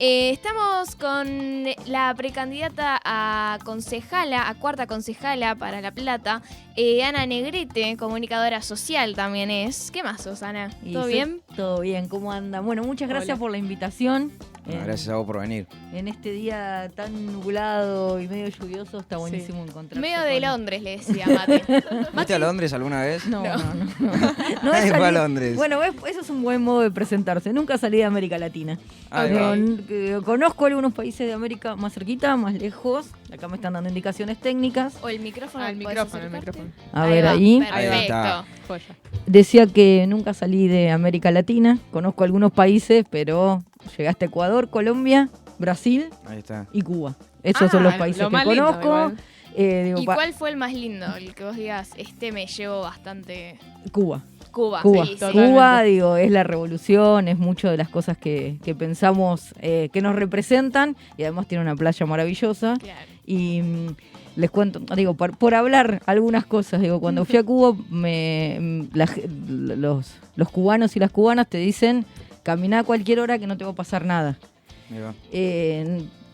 Estamos con la precandidata a concejala, a cuarta concejala para La Plata, Ana Negrete, comunicadora social también es. ¿Qué más sos, Ana? ¿Todo bien? Todo bien, ¿cómo anda? Bueno, muchas gracias por la invitación. Gracias a vos por venir. En este día tan nublado y medio lluvioso está buenísimo encontrarse. Medio de Londres, le decía Mate. ¿Fuiste a Londres alguna vez? No. Nadie fue a Londres. Bueno, eso es un buen modo de presentarse. Nunca salí de América Latina. Conozco algunos países de América más cerquita, más lejos. Acá me están dando indicaciones técnicas. O el micrófono. El micrófono. A ver, ahí. Perfecto. Decía que nunca salí de América Latina. Conozco algunos países, pero llegaste a Ecuador, Colombia, Brasil y Cuba. Esos son los países que conozco. ¿Y cuál fue el más lindo? El que vos digas, me llevo bastante... Cuba. Sí, Cuba, es la revolución, es mucho de las cosas que pensamos que nos representan, y además tiene una playa maravillosa. Claro. Y les cuento, por hablar algunas cosas, cuando fui a Cuba, los cubanos y las cubanas te dicen, caminá a cualquier hora que no te va a pasar nada.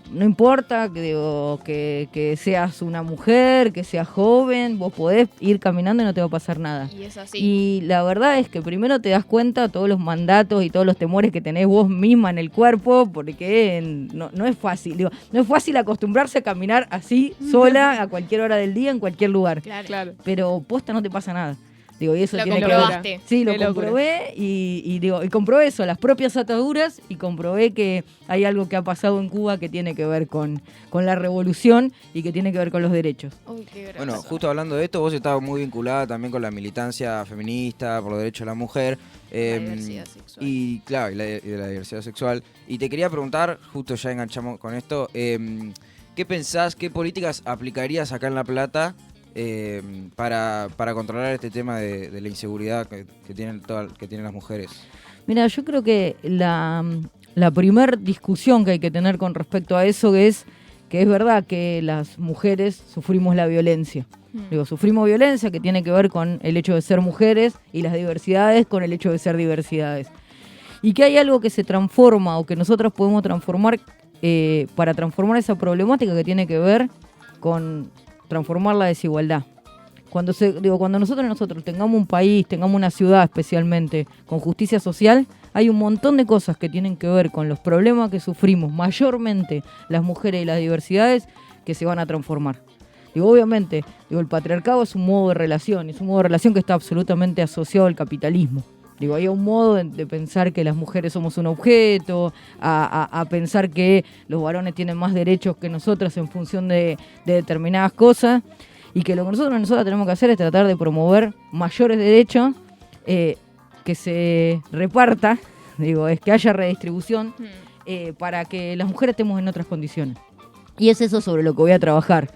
No importa que seas una mujer, que seas joven, vos podés ir caminando y no te va a pasar nada. Y es así. Y la verdad es que primero te das cuenta de todos los mandatos y todos los temores que tenés vos misma en el cuerpo, porque no es fácil. No es fácil acostumbrarse a caminar así, sola, a cualquier hora del día, en cualquier lugar. Claro. Pero posta no te pasa nada. Y eso lo tiene comprobaste. Que ver. Sí, lo comprobé y comprobé eso, las propias ataduras, y comprobé que hay algo que ha pasado en Cuba que tiene que ver con la revolución y que tiene que ver con los derechos. Uy, qué bueno, justo hablando de esto, vos estabas muy vinculada también con la militancia feminista por los derechos de la mujer. La diversidad sexual. Y claro, y de la diversidad sexual. Y te quería preguntar, justo ya enganchamos con esto, ¿qué pensás, qué políticas aplicarías acá en La Plata para controlar este tema de la inseguridad que tienen las mujeres? Mira, yo creo que la primer discusión que hay que tener con respecto a eso es que es verdad que las mujeres sufrimos la violencia. Sufrimos violencia que tiene que ver con el hecho de ser mujeres, y las diversidades con el hecho de ser diversidades. Y que hay algo que se transforma o que nosotros podemos transformar para transformar esa problemática que tiene que ver con transformar la desigualdad. Cuando nosotros tengamos un país, tengamos una ciudad especialmente con justicia social, hay un montón de cosas que tienen que ver con los problemas que sufrimos, mayormente las mujeres y las diversidades, que se van a transformar. Obviamente, el patriarcado es un modo de relación, que está absolutamente asociado al capitalismo. Hay un modo de pensar que las mujeres somos un objeto, a pensar que los varones tienen más derechos que nosotras en función de determinadas cosas, y que lo que nosotros tenemos que hacer es tratar de promover mayores derechos, que se reparta, es que haya redistribución, para que las mujeres estemos en otras condiciones. Y es eso sobre lo que voy a trabajar.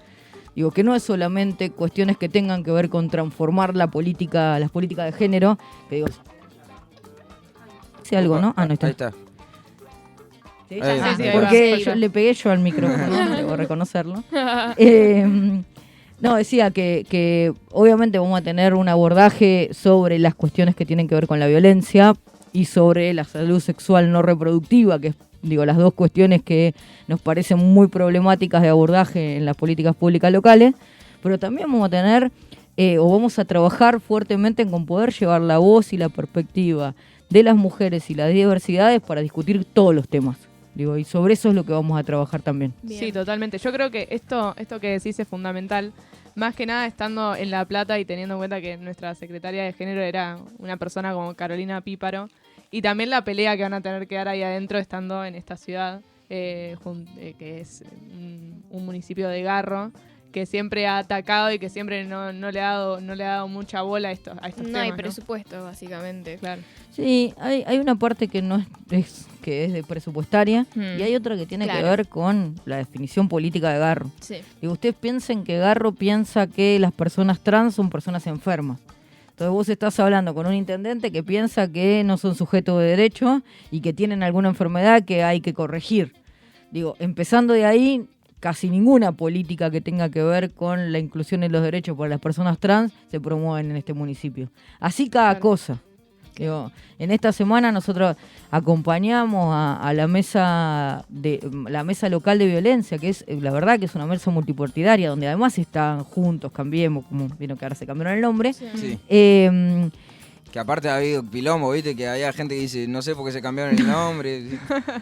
Que no es solamente cuestiones que tengan que ver con transformar las políticas de género, que algo, ¿no? No está. Ahí está. Sí, porque le pegué yo al micrófono, debo reconocerlo. Decía que obviamente vamos a tener un abordaje sobre las cuestiones que tienen que ver con la violencia y sobre la salud sexual no reproductiva, que es las dos cuestiones que nos parecen muy problemáticas de abordaje en las políticas públicas locales, pero también vamos a tener vamos a trabajar fuertemente con poder llevar la voz y la perspectiva de las mujeres y las diversidades para discutir todos los temas. Y sobre eso es lo que vamos a trabajar también. Bien. Sí, totalmente. Yo creo que esto que decís es fundamental, más que nada estando en La Plata y teniendo en cuenta que nuestra secretaria de género era una persona como Carolina Píparo, y también la pelea que van a tener que dar ahí adentro estando en esta ciudad, que es un municipio de Garro, que siempre ha atacado y que siempre no le ha dado mucha bola a estos temas. No hay presupuesto, básicamente. Claro. Sí, hay una parte que no es de presupuestaria, y hay otra que tiene que ver con la definición política de Garro. Sí. Ustedes piensen que Garro piensa que las personas trans son personas enfermas. Entonces vos estás hablando con un intendente que piensa que no son sujetos de derecho y que tienen alguna enfermedad que hay que corregir. Empezando de ahí, casi ninguna política que tenga que ver con la inclusión de los derechos para las personas trans se promueven en este municipio. Así cada cosa. Digo, en esta semana nosotros acompañamos a la mesa local de violencia, que es la verdad que es una mesa multipartidaria, donde además están juntos, Cambiemos, como vieron que ahora se cambiaron el nombre. Sí. Eh, Que aparte ha habido quilombo, ¿viste? Que había gente que dice, no sé por qué se cambiaron el nombre.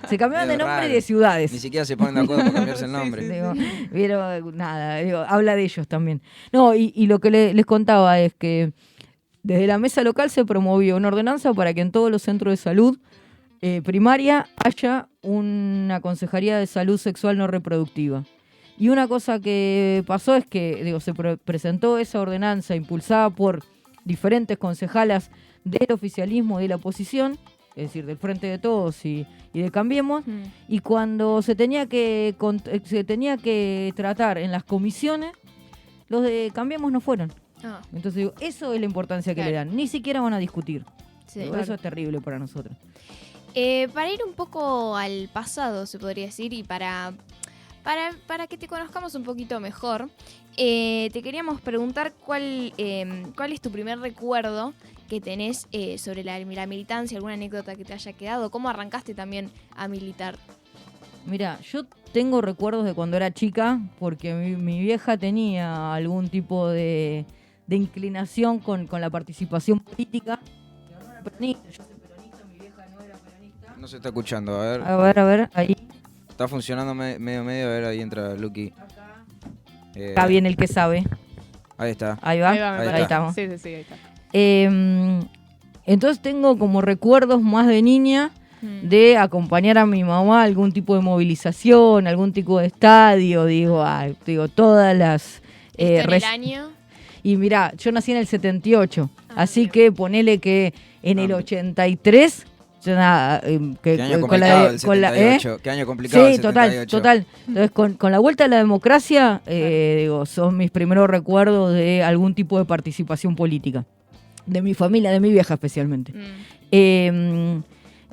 se cambiaron de Medio nombre y raro. de ciudades. Ni siquiera se ponen de acuerdo para cambiarse el nombre. Digo, pero nada, digo, habla de ellos también. No, y lo que les contaba es que desde la mesa local se promovió una ordenanza para que en todos los centros de salud primaria haya una consejería de salud sexual no reproductiva. Y una cosa que pasó es que se presentó esa ordenanza impulsada por diferentes concejalas del oficialismo y de la oposición, es decir, del Frente de Todos y de Cambiemos, y cuando se tenía que tratar en las comisiones, los de Cambiemos no fueron. Entonces digo, eso es la importancia que le dan, ni siquiera van a discutir. Sí, Digo, claro. eso es terrible para nosotros. Para ir un poco al pasado, se podría decir, y para que te conozcamos un poquito mejor, te queríamos preguntar cuál es tu primer recuerdo que tenés sobre la militancia, alguna anécdota que te haya quedado, cómo arrancaste también a militar. Mira, yo tengo recuerdos de cuando era chica, porque mi vieja tenía algún tipo de inclinación con la participación política. Mi mamá era peronista, yo soy peronista, mi vieja no era peronista. No se está escuchando, a ver. A ver, ahí. Está funcionando medio, a ver, ahí entra Luqui. Acá viene el que sabe. Ahí está. Ahí va, me Ahí parece. estamos. Sí, ahí está. Entonces tengo como recuerdos más de niña de acompañar a mi mamá a algún tipo de movilización, algún tipo de estadio, digo todas las... ¿En el año? Y mirá, yo nací en el 78, así que ponele que en el 83... Yo nada, Qué año complicado el 78. Qué año complicado el 78. Sí, total. Entonces, con la vuelta a la democracia, son mis primeros recuerdos de algún tipo de participación política. De mi familia, de mi vieja especialmente.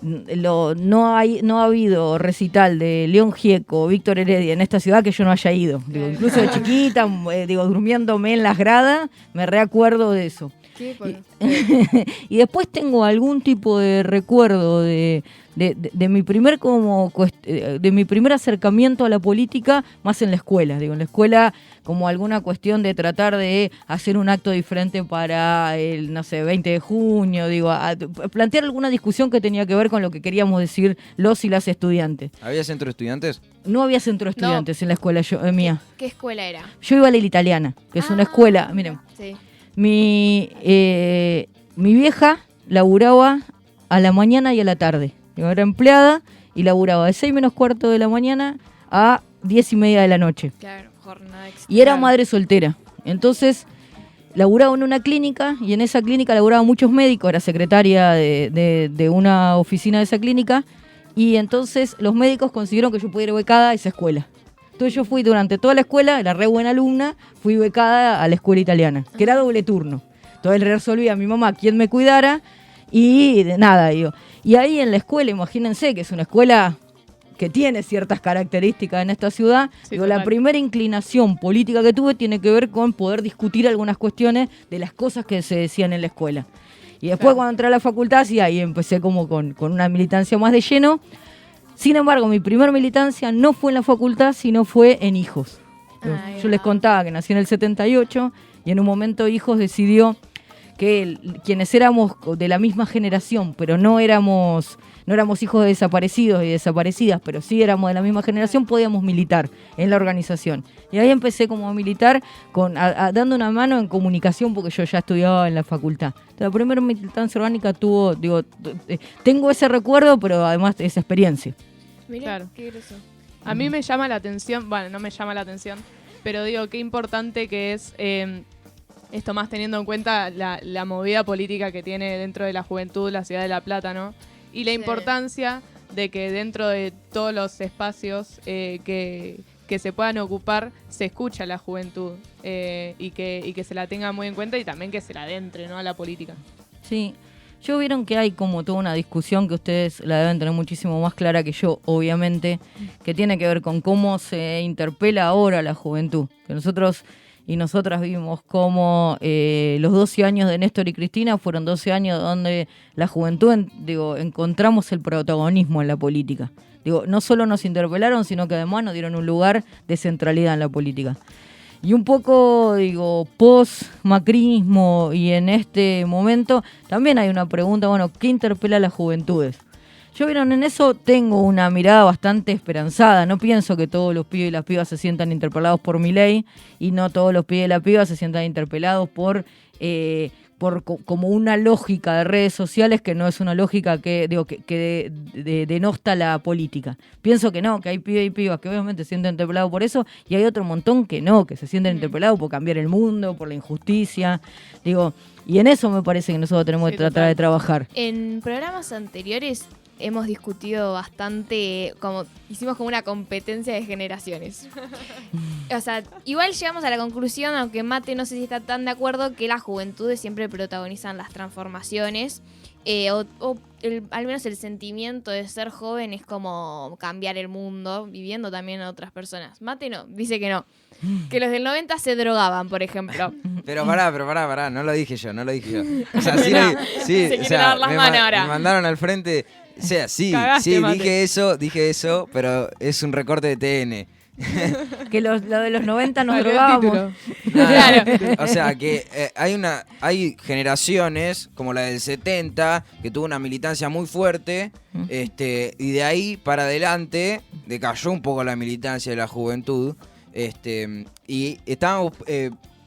No ha habido recital de León Gieco, Víctor Heredia en esta ciudad que yo no haya ido. Digo, incluso de chiquita, durmiéndome en las gradas, me reacuerdo de eso. Y después tengo algún tipo de recuerdo de mi primer de mi primer acercamiento a la política, más en la escuela. En la escuela como alguna cuestión de tratar de hacer un acto diferente para el, 20 de junio, plantear alguna discusión que tenía que ver con lo que queríamos decir los y las estudiantes. ¿Había centro de estudiantes? No había centro de estudiantes en la escuela mía. ¿Qué escuela era? Yo iba a la Italiana, que es una escuela, miren. Sí. Mi vieja laburaba a la mañana y a la tarde. Yo era empleada y laburaba de 6 menos cuarto de la mañana a 10:30 de la noche. Claro, jornada extra. Y era madre soltera. Entonces, laburaba en una clínica y en esa clínica laburaban muchos médicos. Era secretaria de una oficina de esa clínica. Y entonces los médicos consiguieron que yo pudiera ir becada a esa escuela. Entonces yo fui durante toda la escuela, era re buena alumna, fui becada a la escuela italiana, que era doble turno. Entonces le resolví a mi mamá quién me cuidara y nada, Y ahí en la escuela, imagínense que es una escuela que tiene ciertas características en esta ciudad. Sí, La primera inclinación política que tuve tiene que ver con poder discutir algunas cuestiones de las cosas que se decían en la escuela. Y después cuando entré a la facultad, sí, ahí empecé como con una militancia más de lleno. Sin embargo, mi primer militancia no fue en la facultad, sino fue en Hijos. Yo les contaba que nací en el 78 y en un momento Hijos decidió que quienes éramos de la misma generación, pero no éramos hijos de desaparecidos y desaparecidas, pero sí éramos de la misma generación, podíamos militar en la organización. Y ahí empecé como a militar dando una mano en comunicación porque yo ya estudiaba en la facultad. Entonces, la primera militancia orgánica tengo ese recuerdo, pero además esa experiencia. Mirá, Claro. qué groso. A mí me llama la atención, bueno, no me llama la atención, pero digo, qué importante que es esto, más teniendo en cuenta la movida política que tiene dentro de la juventud la ciudad de La Plata, ¿no? Y la Sí. importancia de que dentro de todos los espacios que se puedan ocupar se escucha a la juventud y que se la tenga muy en cuenta y también que se la adentre, ¿no?, a la política. Sí, yo vieron que hay como toda una discusión que ustedes la deben tener muchísimo más clara que yo, obviamente, que tiene que ver con cómo se interpela ahora a la juventud. Que nosotros y nosotras vimos cómo los 12 años de Néstor y Cristina fueron 12 años donde la juventud, encontramos el protagonismo en la política. No solo nos interpelaron, sino que además nos dieron un lugar de centralidad en la política. Y un poco, post-macrismo y en este momento también hay una pregunta, ¿qué interpela a las juventudes? Yo, en eso tengo una mirada bastante esperanzada. No pienso que todos los pibes y las pibas se sientan interpelados por Milei y no todos los pibes y las pibas se sientan interpelados por como una lógica de redes sociales que no es una lógica que denosta la política. Pienso que no, que hay pibes y pibas que obviamente se sienten interpelados por eso y hay otro montón que no, que se sienten interpelados por cambiar el mundo, por la injusticia. Y en eso me parece que nosotros tenemos que tratar de trabajar. En programas anteriores hemos discutido bastante, hicimos como una competencia de generaciones. O sea, igual llegamos a la conclusión, aunque Mate no sé si está tan de acuerdo, que las juventudes siempre protagonizan las transformaciones, al menos el sentimiento de ser joven es como cambiar el mundo, viviendo también a otras personas. Mate no, dice que no. Que los del 90 se drogaban, por ejemplo. Pero pará, no lo dije yo. O sea, Se quiere dar las manos ahora. Me mandaron al frente. O sea, sí, dije eso, pero es un recorte de TN. Que lo de los 90 nos drogábamos. Claro. O sea, que hay generaciones, como la del 70, que tuvo una militancia muy fuerte, y de ahí para adelante decayó un poco la militancia de la juventud, y estábamos...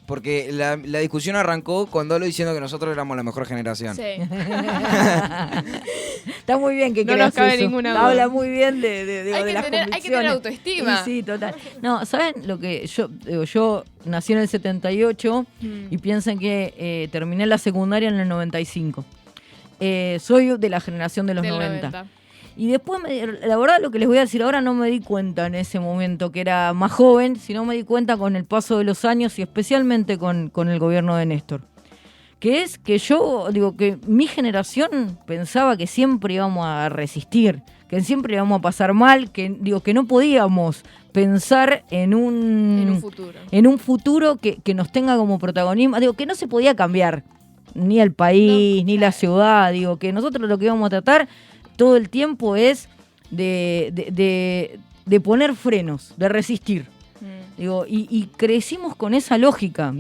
porque la discusión arrancó con Dolo diciendo que nosotros éramos la mejor generación. Sí. Está muy bien que no creas nos cabe eso. ninguna duda. Habla muy bien de las hay que tener autoestima. Sí, total. No, ¿saben lo que yo nací en el 78 y piensen que terminé la secundaria en el 95. Soy de la generación de los 90. Y después, la verdad, lo que les voy a decir ahora no me di cuenta en ese momento que era más joven, sino me di cuenta con el paso de los años y especialmente con el gobierno de Néstor. Que es que que mi generación pensaba que siempre íbamos a resistir, que siempre íbamos a pasar mal, que no podíamos pensar en un futuro que nos tenga como protagonismo, que no se podía cambiar ni el país, ni la ciudad, que nosotros lo que íbamos a tratar todo el tiempo es de poner frenos, de resistir. Y crecimos con esa lógica.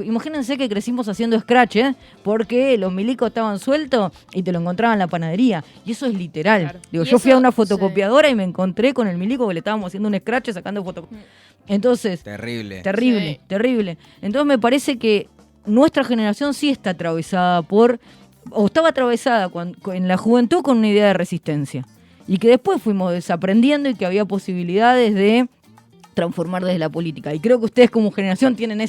Imagínense que crecimos haciendo scratch, porque los milicos estaban sueltos y te lo encontraban en la panadería. Y eso es literal. Claro. Yo fui a una fotocopiadora y me encontré con el milico que le estábamos haciendo un scratch sacando fotos. Entonces, Terrible. Entonces me parece que nuestra generación sí está atravesada estaba atravesada en la juventud con una idea de resistencia y que después fuimos desaprendiendo y que había posibilidades de transformar desde la política. Y creo que ustedes como generación tienen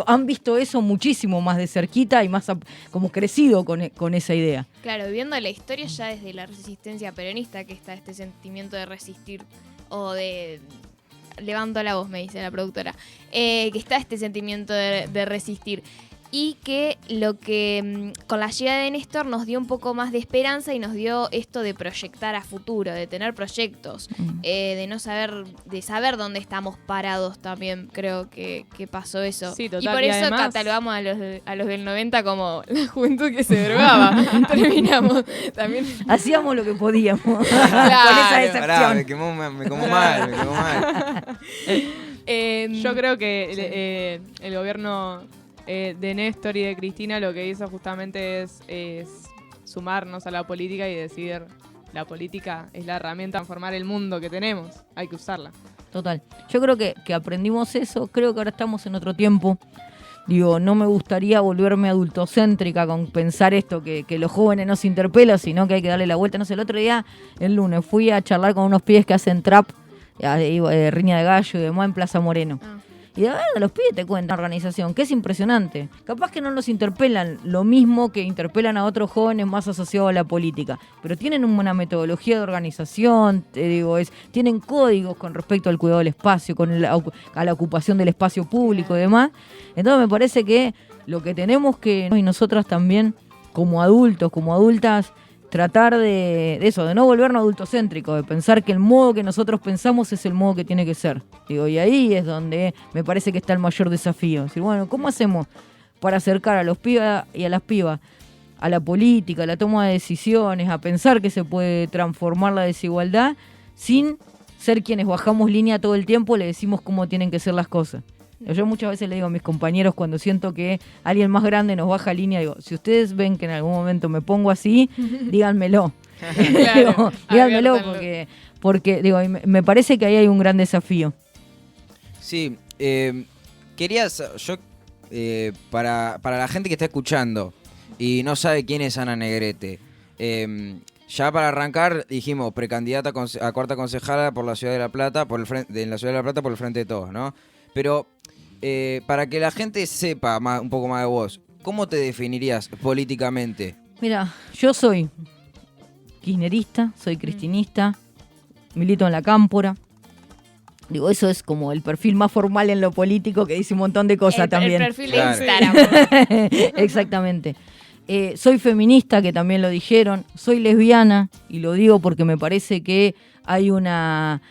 han visto eso muchísimo más de cerquita y más como crecido con esa idea. Claro, viendo la historia ya desde la resistencia peronista, que está este sentimiento de resistir o de... Levanto la voz, me dice la productora. Que está este sentimiento de resistir. Y que con la llegada de Néstor nos dio un poco más de esperanza y nos dio esto de proyectar a futuro, de tener proyectos, de saber dónde estamos parados también. Creo que pasó eso. Sí, total. Y por eso además catalogamos a los del 90 como la juventud que se drogaba. Terminamos también. Hacíamos lo que podíamos. Claro. Con esa decepción. Pará, me quemó mal. Yo creo que el gobierno de Néstor y de Cristina lo que hizo justamente es sumarnos a la política y decir, la política es la herramienta para transformar el mundo que tenemos, hay que usarla. Total. Yo creo que aprendimos eso, creo que ahora estamos en otro tiempo. No me gustaría volverme adultocéntrica con pensar esto, que los jóvenes no se interpelan, sino que hay que darle la vuelta. No sé, el otro día, el lunes, fui a charlar con unos pibes que hacen trap, riña de gallo y demás en Plaza Moreno. Y de verdad los pibes te cuentan una organización que es impresionante. Capaz que no los interpelan lo mismo que interpelan a otros jóvenes más asociados a la política, pero tienen una metodología de organización, tienen códigos con respecto al cuidado del espacio, a la ocupación del espacio público y demás. Entonces me parece que lo que tenemos que, y nosotras también, como adultos, como adultas, tratar de eso, de no volvernos adultocéntricos, de pensar que el modo que nosotros pensamos es el modo que tiene que ser. Digo, y ahí es donde me parece que está el mayor desafío. Es decir, bueno, ¿cómo hacemos para acercar a los pibas y a las pibas a la política, a la toma de decisiones, a pensar que se puede transformar la desigualdad sin ser quienes bajamos línea todo el tiempo, le decimos cómo tienen que ser las cosas? Yo muchas veces le digo a mis compañeros cuando siento que alguien más grande nos baja línea, digo, si ustedes ven que en algún momento me pongo así, díganmelo. Claro, díganmelo adviértanlo. porque digo, me parece que ahí hay un gran desafío. Sí, para la gente que está escuchando y no sabe quién es Ana Negrete, ya para arrancar dijimos precandidata a cuarta concejala por la Ciudad de La Plata, en la Ciudad de La Plata por el Frente de Todos, ¿no? Pero para que la gente sepa un poco más de vos, ¿cómo te definirías políticamente? Mira, yo soy kirchnerista, soy cristinista, milito en la Cámpora. Digo, eso es como el perfil más formal en lo político, que dice un montón de cosas también. El perfil Claro. de Instagram. Exactamente. Soy feminista, que también lo dijeron. Soy lesbiana, y lo digo porque me parece que hay una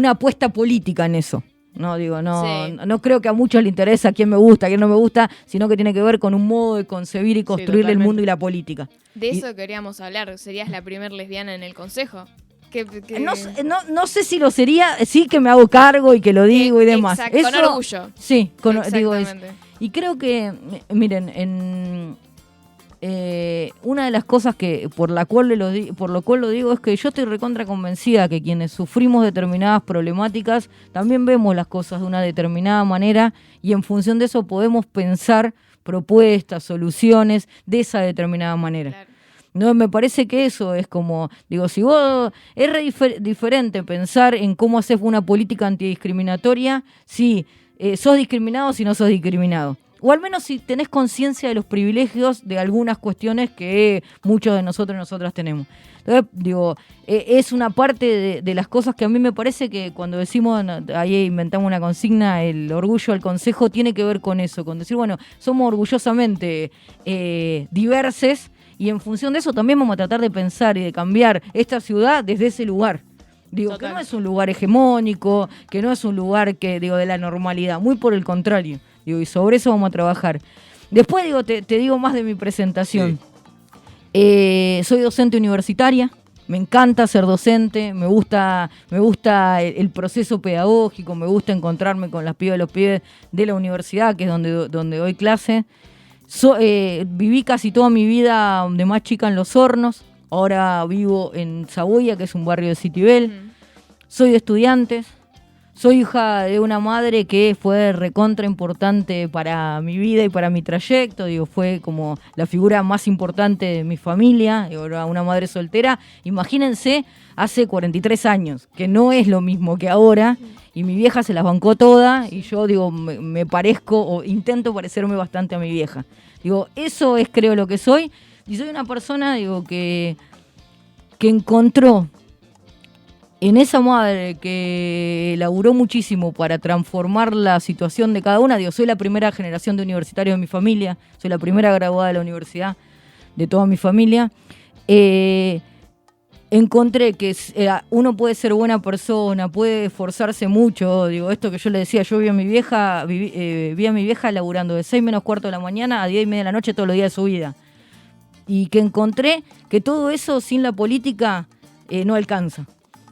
apuesta política en eso. No digo, no creo que a muchos les interesa quién me gusta, quién no me gusta, sino que tiene que ver con un modo de concebir y construir el totalmente. mundo y la política. De eso queríamos hablar. ¿Serías la primer lesbiana en el consejo? No sé si lo sería, sí que me hago cargo y que lo digo y demás. Exacto, con Eso, orgullo. Sí, digo eso. Exactamente. Y creo que, miren, una de las cosas que por lo cual lo digo es que yo estoy recontra convencida que quienes sufrimos determinadas problemáticas también vemos las cosas de una determinada manera y en función de eso podemos pensar propuestas, soluciones de esa determinada manera. Claro. No, me parece que eso es como, digo, si vos es diferente pensar en cómo hacer una política antidiscriminatoria si sos discriminado o si no sos discriminado. O al menos si tenés conciencia de los privilegios de algunas cuestiones que muchos de nosotros y nosotras tenemos. Entonces, digo, es una parte de las cosas que a mí me parece que cuando decimos, ahí inventamos una consigna, el orgullo al consejo tiene que ver con eso, con decir, bueno, somos orgullosamente diversos y en función de eso también vamos a tratar de pensar y de cambiar esta ciudad desde ese lugar. Digo, Total. que no es un lugar hegemónico, que no es un lugar que digo de la normalidad, muy por el contrario. Digo, y sobre eso vamos a trabajar. Después digo, te digo más de mi presentación. Soy docente universitaria, me encanta ser docente, me gusta el proceso pedagógico, me gusta encontrarme con las pibas y los pibes de la universidad, que es donde doy clase. Viví casi toda mi vida de más chica en Los Hornos, ahora vivo en Saboya, que es un barrio de Citibel. Soy de Estudiantes, soy hija de una madre que fue recontra importante para mi vida y para mi trayecto, digo, fue como la figura más importante de mi familia, digo, era una madre soltera, imagínense, hace 43 años, que no es lo mismo que ahora, y mi vieja se las bancó todas, y yo digo, me parezco o intento parecerme bastante a mi vieja. Digo, eso es creo lo que soy, y soy una persona, digo, que encontró en esa madre que laburó muchísimo para transformar la situación de cada una. Digo, soy la primera generación de universitarios de mi familia, soy la primera graduada de la universidad de toda mi familia. Encontré que uno puede ser buena persona, puede esforzarse mucho. Digo, esto que yo le decía, yo vi a mi vieja laburando de 6 menos cuarto de la mañana a 10 y media de la noche todos los días de su vida. Y que encontré que todo eso sin la política no alcanza.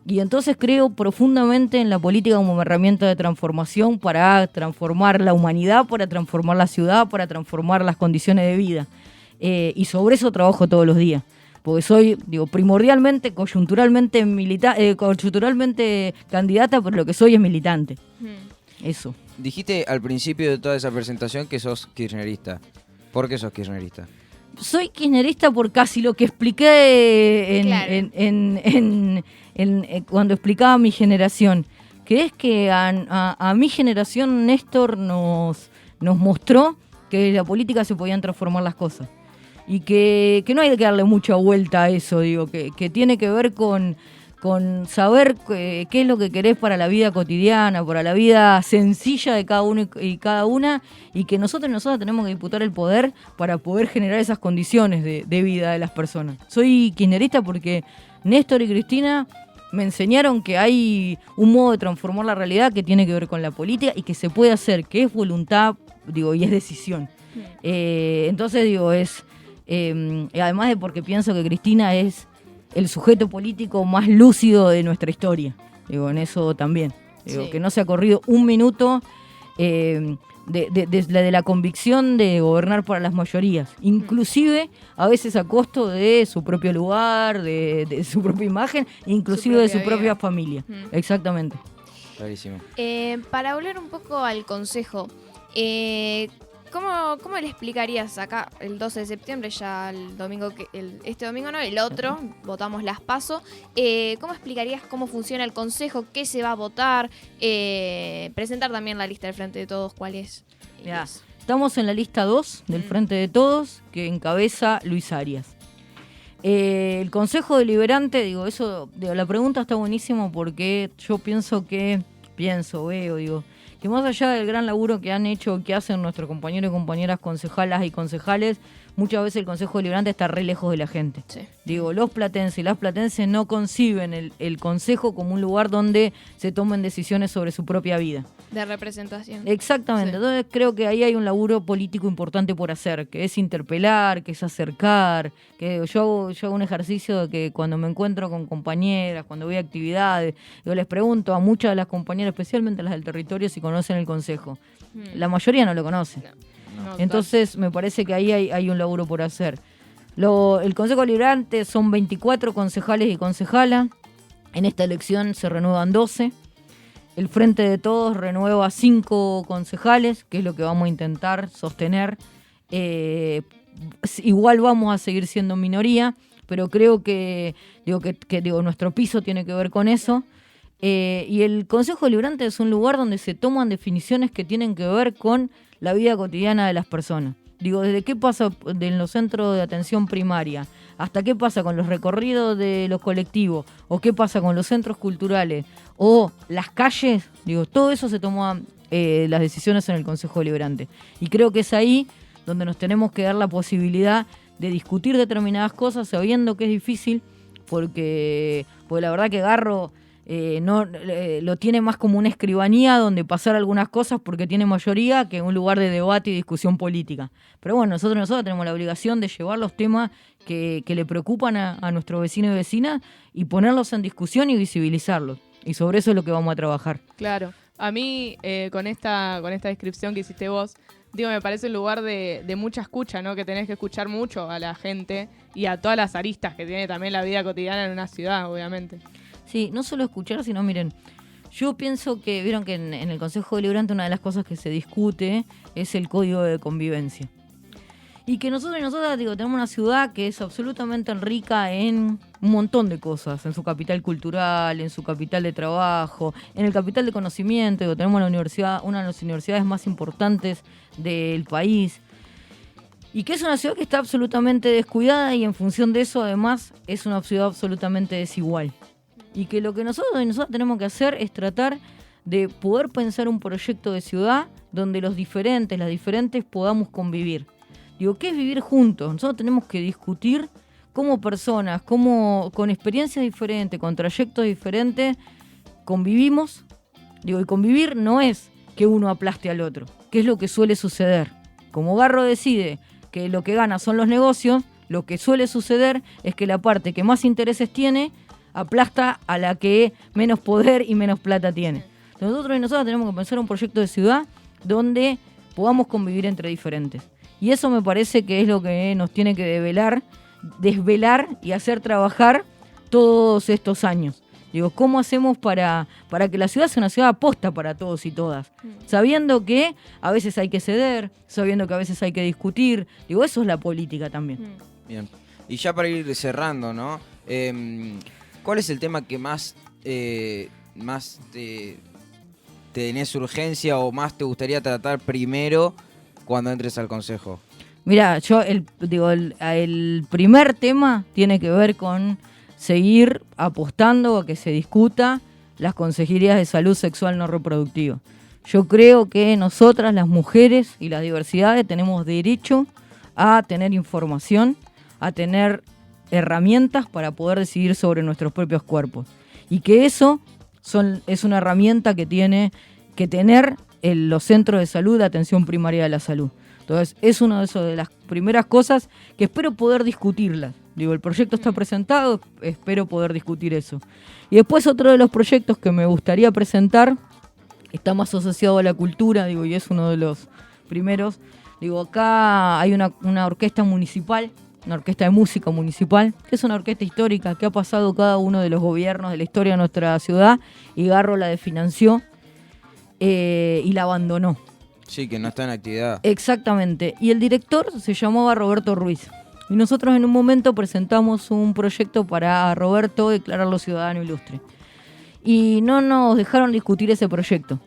Y entonces creo profundamente en la política como herramienta de transformación para transformar la humanidad, para transformar la ciudad, para transformar las condiciones de vida. Y sobre eso trabajo todos los días. Porque soy, digo, primordialmente, coyunturalmente candidata, pero lo que soy es militante. Eso. Dijiste al principio de toda esa presentación que sos kirchnerista. ¿Por qué sos kirchnerista? Soy kirchnerista por casi lo que expliqué cuando explicaba mi generación, que es que a mi generación Néstor nos mostró que la política se podían transformar las cosas y que no hay que darle mucha vuelta a eso, digo, que tiene que ver con con saber qué es lo que querés para la vida cotidiana, para la vida sencilla de cada uno y cada una, y que nosotros y nosotras tenemos que disputar el poder para poder generar esas condiciones de vida de las personas. Soy kirchnerista porque Néstor y Cristina me enseñaron que hay un modo de transformar la realidad que tiene que ver con la política y que se puede hacer, que es voluntad, y es decisión. Entonces, además de porque pienso que Cristina es el sujeto político más lúcido de nuestra historia. En eso también. Que no se ha corrido un minuto de la convicción de gobernar para las mayorías. Inclusive, a veces a costo de su propio lugar, de su propia imagen, inclusive de su propia familia. Exactamente. Clarísimo. Para volver un poco al consejo, ¿cómo le explicarías acá el 12 de septiembre, ya el domingo, este domingo no, el otro, votamos las PASO? ¿Cómo explicarías cómo funciona el consejo, qué se va a votar? Presentar también la lista del Frente de Todos, ¿cuál es? Mirá, estamos en la lista 2 del Frente de Todos, que encabeza Luis Arias. El Consejo Deliberante, la pregunta está buenísima porque yo veo que más allá del gran laburo que han hecho, que hacen nuestros compañeros y compañeras concejalas y concejales, muchas veces el Consejo Deliberante está re lejos de la gente. Sí. Los platenses y las platenses no conciben el Consejo como un lugar donde se tomen decisiones sobre su propia vida. De representación. Exactamente. Sí. Entonces creo que ahí hay un laburo político importante por hacer, que es interpelar, que es acercar, que yo hago un ejercicio de que cuando me encuentro con compañeras, cuando voy a actividades, yo les pregunto a muchas de las compañeras, especialmente las del territorio, si conocen el Consejo. La mayoría no lo conoce. No, entonces me parece que ahí hay un laburo por hacer. El Consejo Deliberante son 24 concejales y concejalas. En esta elección se renuevan 12. El Frente de Todos renueva 5 concejales, que es lo que vamos a intentar sostener. Igual vamos a seguir siendo minoría, pero creo que nuestro piso tiene que ver con eso. Y el Consejo Deliberante es un lugar donde se toman definiciones que tienen que ver con la vida cotidiana de las personas. Desde qué pasa en los centros de atención primaria, hasta qué pasa con los recorridos de los colectivos, o qué pasa con los centros culturales, o las calles, todo eso se toma las decisiones en el Consejo Deliberante. Y creo que es ahí donde nos tenemos que dar la posibilidad de discutir determinadas cosas, sabiendo que es difícil, porque la verdad que Garro lo tiene más como una escribanía donde pasar algunas cosas porque tiene mayoría que un lugar de debate y discusión política. Pero bueno, nosotros tenemos la obligación de llevar los temas que le preocupan a nuestros vecinos y vecinas y ponerlos en discusión y visibilizarlos. Y sobre eso es lo que vamos a trabajar. Claro. A mí, con esta descripción que hiciste vos, me parece un lugar de mucha escucha, ¿no? Que tenés que escuchar mucho a la gente y a todas las aristas que tiene también la vida cotidiana en una ciudad, obviamente. Sí, no solo escuchar, sino miren, yo pienso que, vieron que en el Consejo Deliberante una de las cosas que se discute es el código de convivencia. Y que nosotros y nosotras, tenemos una ciudad que es absolutamente rica en un montón de cosas, en su capital cultural, en su capital de trabajo, en el capital de conocimiento. Tenemos la universidad, una de las universidades más importantes del país. Y que es una ciudad que está absolutamente descuidada y en función de eso, además, es una ciudad absolutamente desigual. Y que lo que nosotros y nosotras tenemos que hacer es tratar de poder pensar un proyecto de ciudad donde las diferentes podamos convivir. ¿Qué es vivir juntos? Nosotros tenemos que discutir como personas, con experiencias diferentes, con trayectos diferentes, convivimos. Y convivir no es que uno aplaste al otro, que es lo que suele suceder. Como Garro decide que lo que gana son los negocios, lo que suele suceder es que la parte que más intereses tiene aplasta a la que menos poder y menos plata tiene. Nosotros y nosotras tenemos que pensar un proyecto de ciudad donde podamos convivir entre diferentes. Y eso me parece que es lo que nos tiene que desvelar y hacer trabajar todos estos años. ¿Cómo hacemos para que la ciudad sea una ciudad aposta para todos y todas? Sabiendo que a veces hay que ceder, sabiendo que a veces hay que discutir. Eso es la política también. Bien. Y ya para ir cerrando, ¿no? ¿Cuál es el tema que más tenés urgencia o más te gustaría tratar primero cuando entres al Consejo? Mira, yo el primer tema tiene que ver con seguir apostando a que se discuta las consejerías de salud sexual no reproductiva. Yo creo que nosotras, las mujeres y las diversidades, tenemos derecho a tener información, a tener herramientas para poder decidir sobre nuestros propios cuerpos. Y que eso es una herramienta que tiene que tener los centros de salud, de atención primaria de la salud. Entonces, es una de las primeras cosas que espero poder discutirlas. Digo, el proyecto está presentado, espero poder discutir eso. Y después otro de los proyectos que me gustaría presentar está más asociado a la cultura, digo, y es uno de los primeros. Digo, acá hay una orquesta municipal, una orquesta de música municipal, que es una orquesta histórica que ha pasado cada uno de los gobiernos de la historia de nuestra ciudad, y Garro la desfinanció y la abandonó. Sí, que no está en actividad. Exactamente. Y el director se llamaba Roberto Ruiz. Y nosotros en un momento presentamos un proyecto para Roberto declararlo ciudadano ilustre. Y no nos dejaron discutir ese proyecto.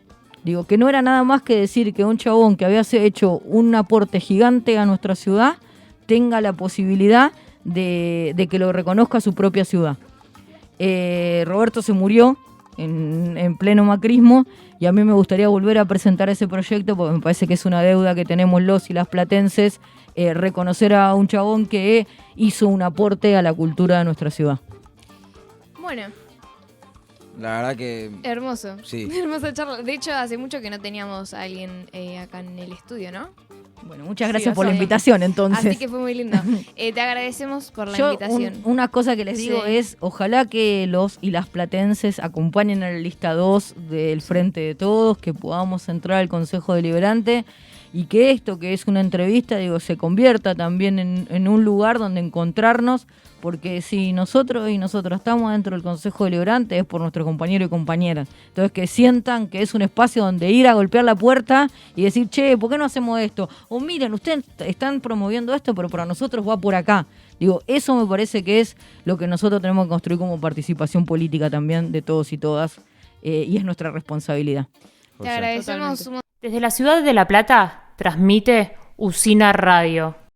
Digo, que no era nada más que decir que un chabón que había hecho un aporte gigante a nuestra ciudad tenga la posibilidad de que lo reconozca su propia ciudad. Roberto se murió en pleno macrismo, y a mí me gustaría volver a presentar ese proyecto porque me parece que es una deuda que tenemos los y las platenses, reconocer a un chabón que hizo un aporte a la cultura de nuestra ciudad. Bueno, La verdad que... hermoso. Sí. Hermosa charla. De hecho, hace mucho que no teníamos a alguien acá en el estudio, ¿no? Bueno, muchas gracias Sí, por la sí. invitación, entonces. Así que fue muy lindo. Te agradecemos por la invitación. Una cosa que les digo Sí. es, ojalá que los y las platenses acompañen a la lista 2 del Frente de Todos, que podamos entrar al Consejo Deliberante, y que esto, que es una entrevista, digo, se convierta también en un lugar donde encontrarnos, porque si nosotros y nosotras estamos dentro del Consejo Deliberante es por nuestros compañeros y compañeras. Entonces, que sientan que es un espacio donde ir a golpear la puerta y decir, che, ¿por qué no hacemos esto? O miren, ustedes están promoviendo esto, pero para nosotros va por acá. Digo, eso me parece que es lo que nosotros tenemos que construir como participación política también de todos y todas, y es nuestra responsabilidad. por Te ser. agradecemos Totalmente. un Desde la ciudad de La Plata, transmite Usina Radio.